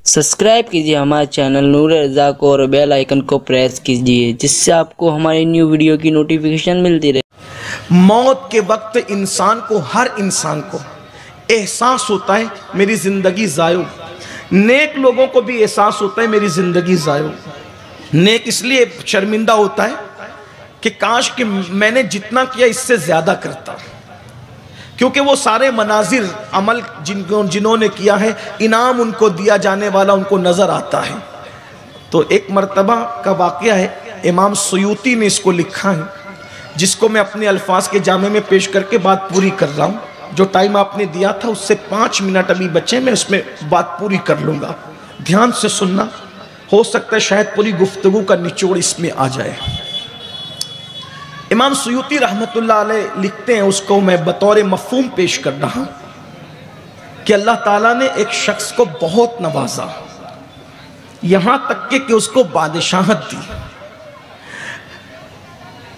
Subscribe कीजिए हमारे channel नूर रज़ा को और बेल आइकन को प्रेस कीजिए जिससे आपको हमारी न्यू वीडियो की नोटिफिकेशन मिलती रहे। मौत के वक्त इंसान को, हर इंसान को एहसास होता है मेरी ज़िंदगी ज़ायो। नेक लोगों को भी एहसास होता है मेरी ज़िंदगी ज़ायो। नेक इसलिए शर्मिंदा होता है कि काश कि मैंने जितना किया इससे ज़्यादा करता, क्योंकि वो सारे मनाजिर अमल जिन्होंने किया है इनाम उनको दिया जाने वाला उनको नज़र आता है। तो एक मर्तबा का वाक़या है, इमाम सुयूती ने इसको लिखा है, जिसको मैं अपने अल्फाज के जामे में पेश करके बात पूरी कर रहा हूँ। जो टाइम आपने दिया था उससे 5 मिनट अभी बचे, मैं उसमें बात पूरी कर लूँगा। ध्यान से सुनना, हो सकता है शायद पूरी गुफ्तगू का निचोड़ इसमें आ जाए। इमाम सुयूती रहमतुल्लाह अलैह लिखते हैं, उसको मैं बतौर मफ़हूम पेश कर रहा हूँ कि अल्लाह ताला ने एक शख्स को बहुत नवाजा, यहाँ तक कि उसको बादशाहत दी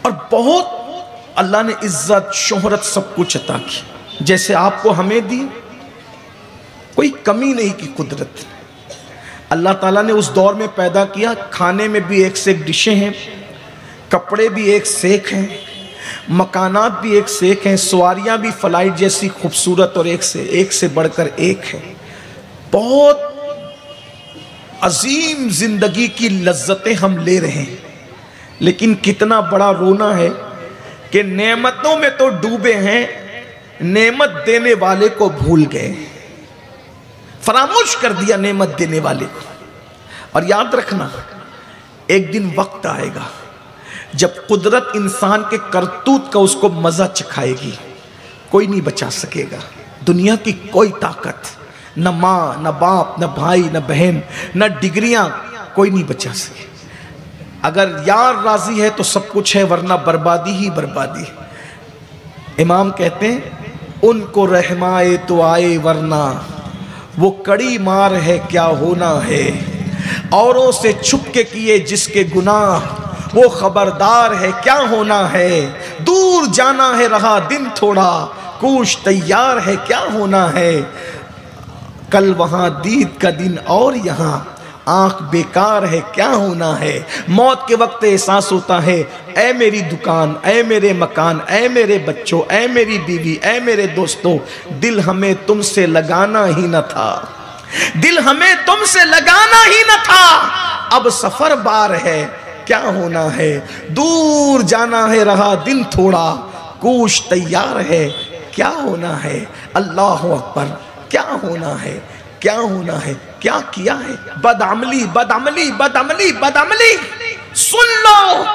और बहुत अल्लाह ने इज्जत शोहरत सब कुछ अता की। जैसे आपको हमें दी, कोई कमी नहीं की कुदरत अल्लाह ताला ने उस दौर में पैदा किया। खाने में भी एक से एक डिशें हैं, कपड़े भी एक से एक हैं, मकानात भी एक से एक हैं, सवारियाँ भी फ्लाइट जैसी खूबसूरत और एक से बढ़कर एक है। बहुत अजीम ज़िंदगी की लज्जतें हम ले रहे हैं, लेकिन कितना बड़ा रोना है कि नेमतों में तो डूबे हैं, नेमत देने वाले को भूल गए, फरामोश कर दिया नेमत देने वाले को। और याद रखना, एक दिन वक्त आएगा जब कुदरत इंसान के करतूत का उसको मज़ा चखाएगी, कोई नहीं बचा सकेगा। दुनिया की कोई ताकत, न माँ न बाप न भाई न बहन न डिग्रियां, कोई नहीं बचा सके। अगर यार राजी है तो सब कुछ है, वरना बर्बादी ही बर्बादी। इमाम कहते हैं उनको रहमाए तो आए, वरना वो कड़ी मार है क्या होना है। औरों से छुप के किए जिसके गुनाह, वो खबरदार है क्या होना है। दूर जाना है रहा दिन थोड़ा, कूश तैयार है क्या होना है। कल वहाँ दीद का दिन और यहाँ आंख बेकार है क्या होना है। मौत के वक्त एहसास होता है, ऐ मेरी दुकान, ऐ मेरे मकान, ऐ मेरे बच्चों, ऐ मेरी बीवी, ऐ मेरे दोस्तों, दिल हमें तुमसे लगाना ही न था, दिल हमें तुमसे लगाना ही न था। अब सफर बार है क्या होना है। दूर जाना है रहा दिन थोड़ा, कूश तैयार है क्या होना है। अल्लाह अकबर, क्या होना है, क्या होना है, क्या किया है। बदअमली बदअमली बदअमली बदअमली। सुन लो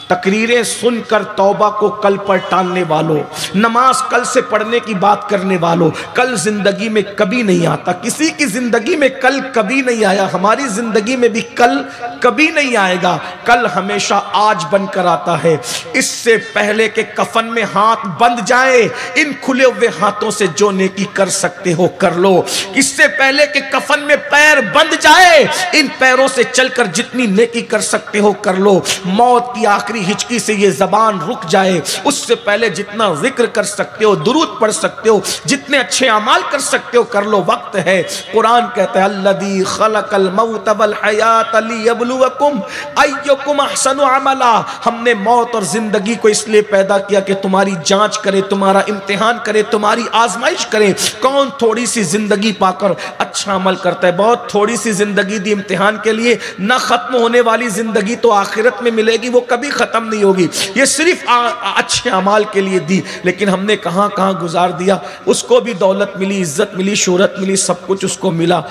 तकरीरें सुनकर तौबा को कल पर टालने वालों, नमाज कल से पढ़ने की बात करने वालों, कल जिंदगी में कभी नहीं आता। किसी की जिंदगी में कल कभी नहीं आया, हमारी जिंदगी में भी कल कभी नहीं आएगा। कल हमेशा आज बनकर आता है। इससे पहले के कफन में हाथ बंध जाए, इन खुले हुए हाथों से जो नेकी कर सकते हो कर लो। इससे पहले के कफन में पैर बंध जाए, इन पैरों से चलकर जितनी नेकी कर सकते हो कर लो। मौत की आखिरी हिचकी से ये ज़बान रुक जाए, उससे पहले जितना जिक्र कर सकते हो, दुरूद पढ़ सकते हो, जितने अच्छे अमाल कर सकते हो कर लो। वक्त है। कुरान कहता है अल्लज़ी खलक़ल मौत वल हयात लियब्लुवकुम अय्युकुम अहसनु अमला। हमने मौत और जिंदगी को इसलिए पैदा किया कि तुम्हारी जांच करे, तुम्हारा इम्तिहान करे, तुम्हारी आजमाइश करे। कौन थोड़ी सी जिंदगी पाकर अच्छा अमल करता है। बहुत थोड़ी सी जिंदगी दी इम्तिहान के लिए, ना खत्म होने वाली जिंदगी तो आखिरत में मिलेगी, वो कभी खत्म नहीं होगी। ये सिर्फ अच्छे अमाल के लिए दी, लेकिन हमने कहां कहां गुजार दिया। उसको भी दौलत मिली, इज्जत मिली, शोहरत मिली, सब कुछ उसको मिला।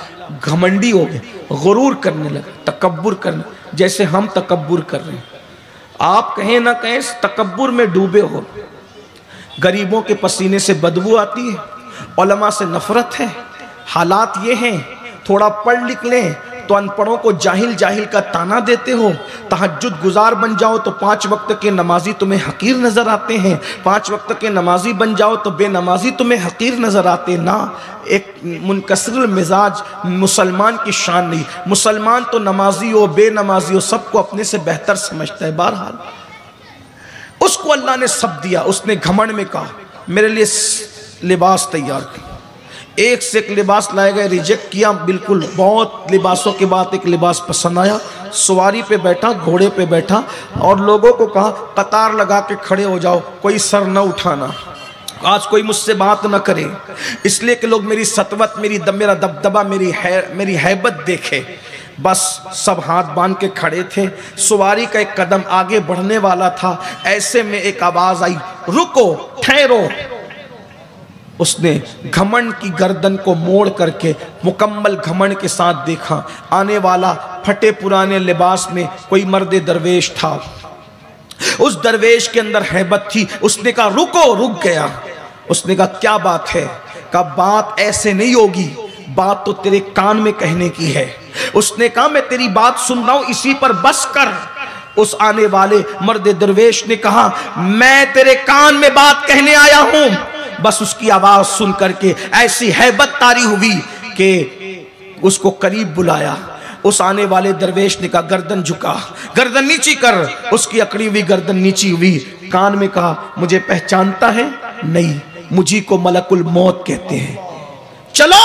घमंडी हो गए, गुरूर करने लगा, तकब्बुर करने। जैसे हम तकब्बुर कर रहे हैं, आप कहें ना कहें तकब्बुर में डूबे हो। गरीबों के पसीने से बदबू आती है, उलमा से नफरत है। हालात ये हैं, थोड़ा पढ़ लिख लें तो अनपढ़ों को जाहिल जाहिल का ताना देते हो। तहज्जुद गुजार बन जाओ तो 5 वक्त के नमाजी तुम्हें हकीर नज़र आते हैं। 5 वक्त के नमाजी बन जाओ तो बेनमाजी तुम्हें हकीर नज़र आते ना। एक मुनकसर मिजाज मुसलमान की शान नहीं। मुसलमान तो नमाजी हो बेनमाजी हो सबको अपने से बेहतर समझता है। बहरहाल उसको अल्लाह ने सब दिया। उसने घमंड में कहा मेरे लिए लिबास तैयार कर, ایک سے ایک لباس لائے گئے، ریجیکٹ کیا بالکل، بہت لباسوں کے بعد ایک لباس پسند آیا، سواری پہ بیٹھا، گھوڑے پہ بیٹھا، اور لوگوں کو کہا قطار لگا کے کھڑے ہو جاؤ، کوئی سر نہ اٹھانا، آج کوئی مجھ سے بات نہ کرے، اس لیے کہ لوگ میری سطوت، میرا دبدبہ، میری ہیبت دیکھے۔ بس سب ہاتھ باندھ کے کھڑے تھے، سواری کا ایک قدم آگے بڑھنے والا تھا، ایسے میں ایک آواز آئی، رکو، ٹھہرو۔ اس نے گھمنڈ کی گردن کو موڑ کر کے مکمل گھمنڈ کے ساتھ دیکھا، آنے والا پھٹے پرانے لباس میں کوئی مرد درویش تھا، اس درویش کے اندر ہیبت تھی۔ اس نے کہا رکو، رک گیا۔ اس نے کہا کیا بات ہے؟ کہا بات ایسے نہیں ہوگی، بات تو تیرے کان میں کہنے کی ہے۔ اس نے کہا میں تیری بات سن رہا ہوں، اسی پر بس کر۔ اس آنے والے مرد درویش نے کہا میں تیرے کان میں بات کہنے آیا ہوں۔ بس اس کی آواز سن کر کے ایسی ہیبت طاری ہوئی کہ اس کو قریب بلایا۔ اس آنے والے درویش نے کہا گردن جھکا، گردن نیچی کر۔ اس کی اکڑی ہوئی گردن نیچی ہوئی، کان میں کہا مجھے پہچانتا ہے؟ نہیں، مجھے کو ملک الموت کہتے ہیں۔ چلو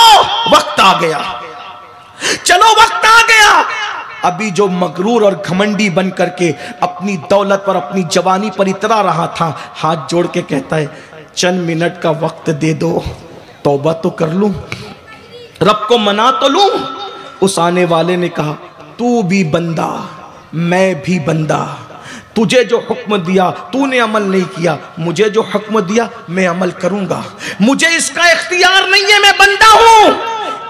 وقت آ گیا، چلو وقت آ گیا۔ ابھی جو مغرور اور گھمنڈی بن کر کے اپنی دولت پر، اپنی جوانی پر اترا رہا تھا، ہاتھ جوڑ کے کہتا ہے چند منٹ کا وقت دے دو، توبہ تو کر لوں، رب کو منا تو لوں۔ اس آنے والے نے کہا تو بھی بندہ، میں بھی بندہ، تجھے جو حکم دیا تو نے عمل نہیں کیا، مجھے جو حکم دیا میں عمل کروں گا، مجھے اس کا اختیار نہیں ہے، میں بندہ ہوں،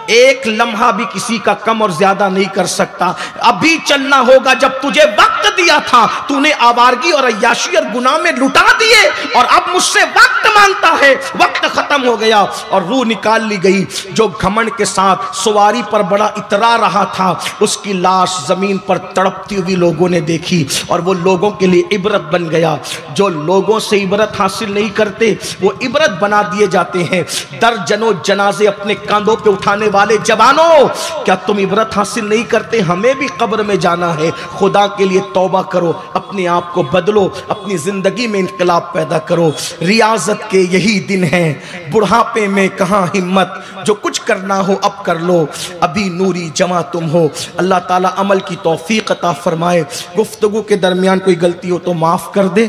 ایک لمحہ بھی کسی کا کم اور زیادہ نہیں کر سکتا۔ ابھی چلنا ہوگا، جب تجھے وقت دیا تھا تو نے آوارگی اور عیاشی اور گناہ میں لٹا دیے، اور اب مجھ سے وقت مانگتا ہے۔ وقت ختم ہو گیا اور روح نکال لی گئی۔ جو گھمنڈ کے ساتھ سواری پر بڑا اترا رہا تھا، اس کی لاش زمین پر تڑپتی ہوئی لوگوں نے دیکھی، اور وہ لوگوں کے لیے عبرت بن گیا۔ جو لوگوں سے عبرت حاصل نہیں کرتے وہ عبرت بنا دیے جاتے ہیں۔ درجنوں جنازے اپنے کاندھوں پہ اٹھانے والے جوانوں، کیا تم عبرت حاصل نہیں کرتے؟ ہمیں بھی قبر میں جانا ہے۔ خدا کے لیے توبہ کرو، اپنے آپ کو بدلو، اپنی زندگی میں انقلاب پیدا کرو۔ ریاضت کے یہی دن ہیں، بڑھاپے میں کہاں ہمت، جو کچھ کرنا ہو اب کر لو، ابھی نوری جمع تم ہو۔ اللہ تعالیٰ عمل کی توفیق عطا فرمائے۔ گفتگو کے درمیان کوئی غلطی ہو تو معاف کر دے۔